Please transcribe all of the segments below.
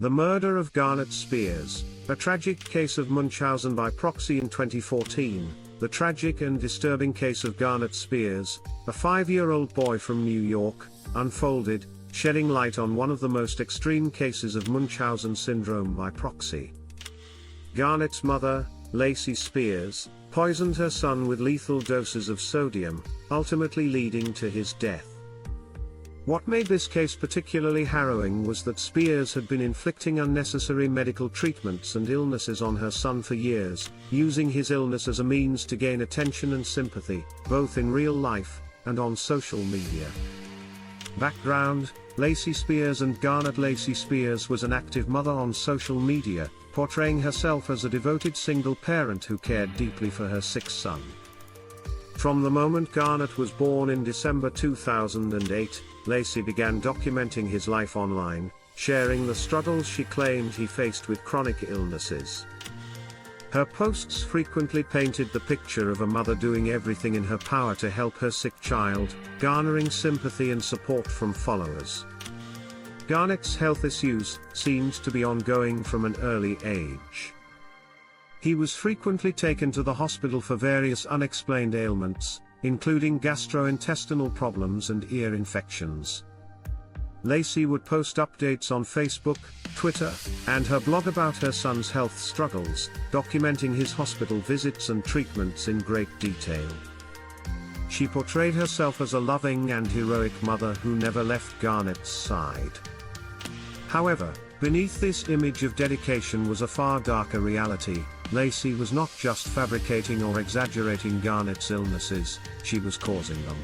The murder of Garnett Spears, a tragic case of Munchausen by proxy in 2014. The tragic and disturbing case of Garnett Spears, a 5-year-old boy from New York, unfolded, shedding light on one of the most extreme cases of Munchausen syndrome by proxy. Garnett's mother, Lacey Spears, poisoned her son with lethal doses of sodium, ultimately leading to his death. What made this case particularly harrowing was that Spears had been inflicting unnecessary medical treatments and illnesses on her son for years, using his illness as a means to gain attention and sympathy, both in real life and on social media. Background: Lacey Spears and Garnett. Lacey Spears was an active mother on social media, portraying herself as a devoted single parent who cared deeply for her sick son. From the moment Garnett was born in December 2008, Lacey began documenting his life online, sharing the struggles she claimed he faced with chronic illnesses. Her posts frequently painted the picture of a mother doing everything in her power to help her sick child, garnering sympathy and support from followers. Garnett's health issues seemed to be ongoing from an early age. He was frequently taken to the hospital for various unexplained ailments, including gastrointestinal problems and ear infections. Lacey would post updates on Facebook, Twitter, and her blog about her son's health struggles, documenting his hospital visits and treatments in great detail. She portrayed herself as a loving and heroic mother who never left Garnett's side. However, beneath this image of dedication was a far darker reality. Lacey was not just fabricating or exaggerating Garnett's illnesses, she was causing them.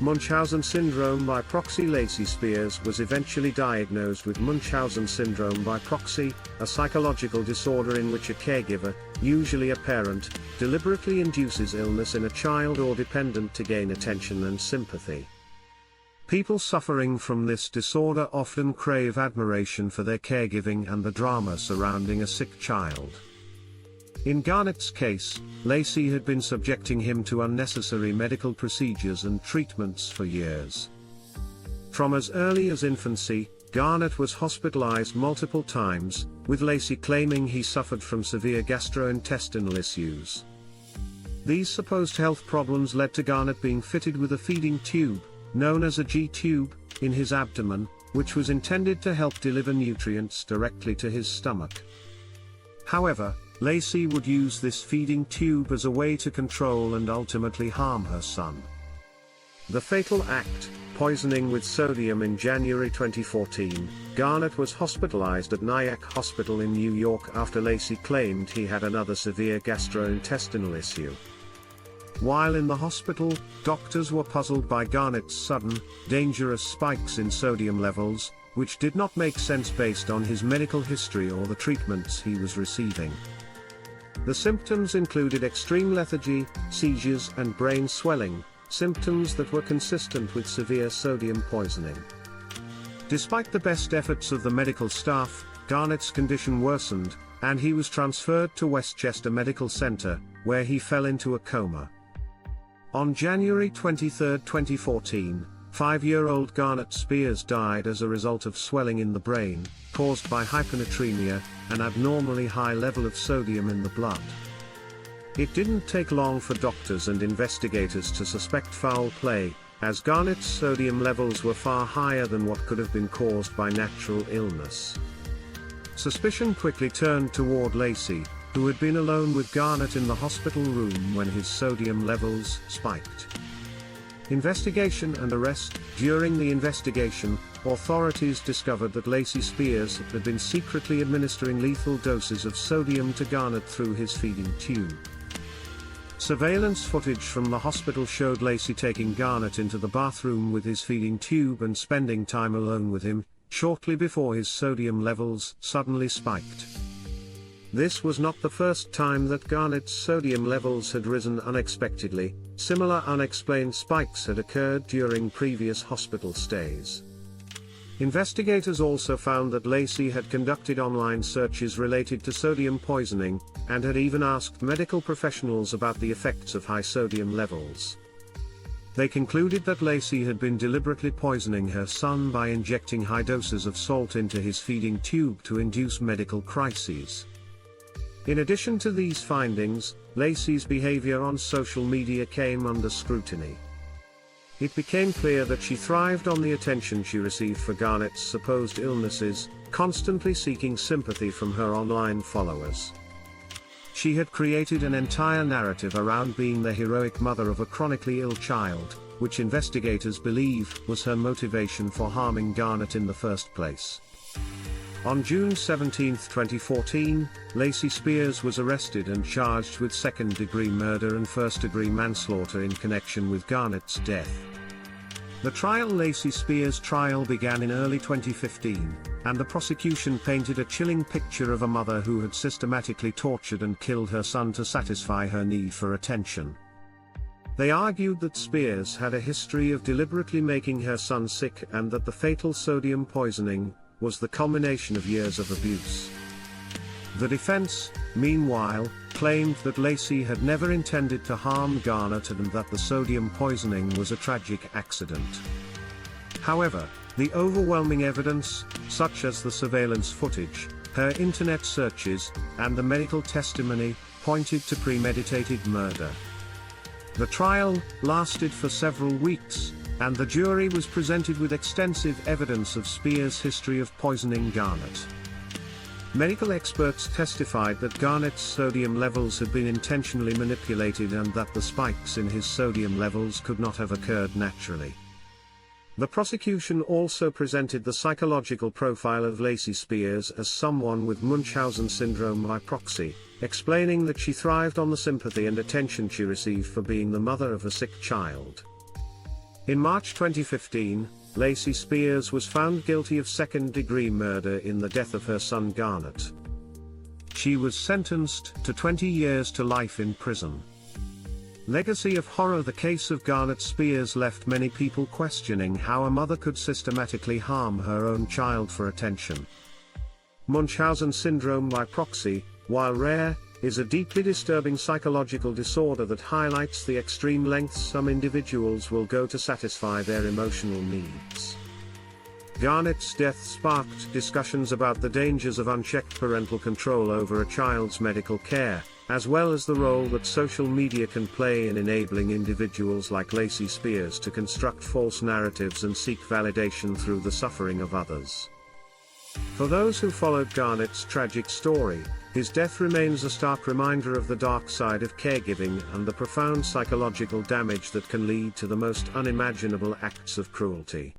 Munchausen syndrome by proxy. Lacey Spears was eventually diagnosed with Munchausen syndrome by proxy, a psychological disorder in which a caregiver, usually a parent, deliberately induces illness in a child or dependent to gain attention and sympathy. People suffering from this disorder often crave admiration for their caregiving and the drama surrounding a sick child. In Garnett's case, Lacey had been subjecting him to unnecessary medical procedures and treatments for years. From as early as infancy, Garnett was hospitalized multiple times, with Lacey claiming he suffered from severe gastrointestinal issues. These supposed health problems led to Garnett being fitted with a feeding tube, known as a G-tube, in his abdomen, which was intended to help deliver nutrients directly to his stomach. However, Lacey would use this feeding tube as a way to control and ultimately harm her son. The fatal act, poisoning with sodium. In January 2014, Garnett was hospitalized at Nyack Hospital in New York after Lacey claimed he had another severe gastrointestinal issue. While in the hospital, doctors were puzzled by Garnett's sudden, dangerous spikes in sodium levels, which did not make sense based on his medical history or the treatments he was receiving. The symptoms included extreme lethargy, seizures and brain swelling, symptoms that were consistent with severe sodium poisoning. Despite the best efforts of the medical staff, Garnett's condition worsened, and he was transferred to Westchester Medical Center, where he fell into a coma. On January 23, 2014, 5-year-old Garnett Spears died as a result of swelling in the brain, caused by hyponatremia, an abnormally high level of sodium in the blood. It didn't take long for doctors and investigators to suspect foul play, as Garnett's sodium levels were far higher than what could have been caused by natural illness. Suspicion quickly turned toward Lacey, who had been alone with Garnett in the hospital room when his sodium levels spiked. Investigation and arrest. During the investigation, authorities discovered that Lacey Spears had been secretly administering lethal doses of sodium to Garnett through his feeding tube. Surveillance footage from the hospital showed Lacey taking Garnett into the bathroom with his feeding tube and spending time alone with him, shortly before his sodium levels suddenly spiked. This was not the first time that Garnett's sodium levels had risen unexpectedly. Similar unexplained spikes had occurred during previous hospital stays. Investigators also found that Lacey had conducted online searches related to sodium poisoning, and had even asked medical professionals about the effects of high sodium levels. They concluded that Lacey had been deliberately poisoning her son by injecting high doses of salt into his feeding tube to induce medical crises. In addition to these findings, Lacey's behavior on social media came under scrutiny. It became clear that she thrived on the attention she received for Garnett's supposed illnesses, constantly seeking sympathy from her online followers. She had created an entire narrative around being the heroic mother of a chronically ill child, which investigators believe was her motivation for harming Garnett in the first place. On June 17, 2014, Lacey Spears was arrested and charged with second-degree murder and first-degree manslaughter in connection with Garnett's death. The Lacey Spears trial began in early 2015, and the prosecution painted a chilling picture of a mother who had systematically tortured and killed her son to satisfy her need for attention. They argued that Spears had a history of deliberately making her son sick and that the fatal sodium poisoning was the culmination of years of abuse. The defense, meanwhile, claimed that Lacey had never intended to harm Garnett and that the sodium poisoning was a tragic accident. However, the overwhelming evidence, such as the surveillance footage, her internet searches, and the medical testimony, pointed to premeditated murder. The trial lasted for several weeks, and the jury was presented with extensive evidence of Spears' history of poisoning Garnett. Medical experts testified that Garnett's sodium levels had been intentionally manipulated and that the spikes in his sodium levels could not have occurred naturally. The prosecution also presented the psychological profile of Lacey Spears as someone with Munchausen syndrome by proxy, explaining that she thrived on the sympathy and attention she received for being the mother of a sick child. In March 2015, Lacey Spears was found guilty of second-degree murder in the death of her son Garnett. She was sentenced to 20 years to life in prison. Legacy of horror. The case of Garnett Spears left many people questioning how a mother could systematically harm her own child for attention. Munchausen syndrome by proxy, while rare, is a deeply disturbing psychological disorder that highlights the extreme lengths some individuals will go to satisfy their emotional needs. Garnett's death sparked discussions about the dangers of unchecked parental control over a child's medical care, as well as the role that social media can play in enabling individuals like Lacey Spears to construct false narratives and seek validation through the suffering of others. For those who followed Garnett's tragic story, his death remains a stark reminder of the dark side of caregiving and the profound psychological damage that can lead to the most unimaginable acts of cruelty.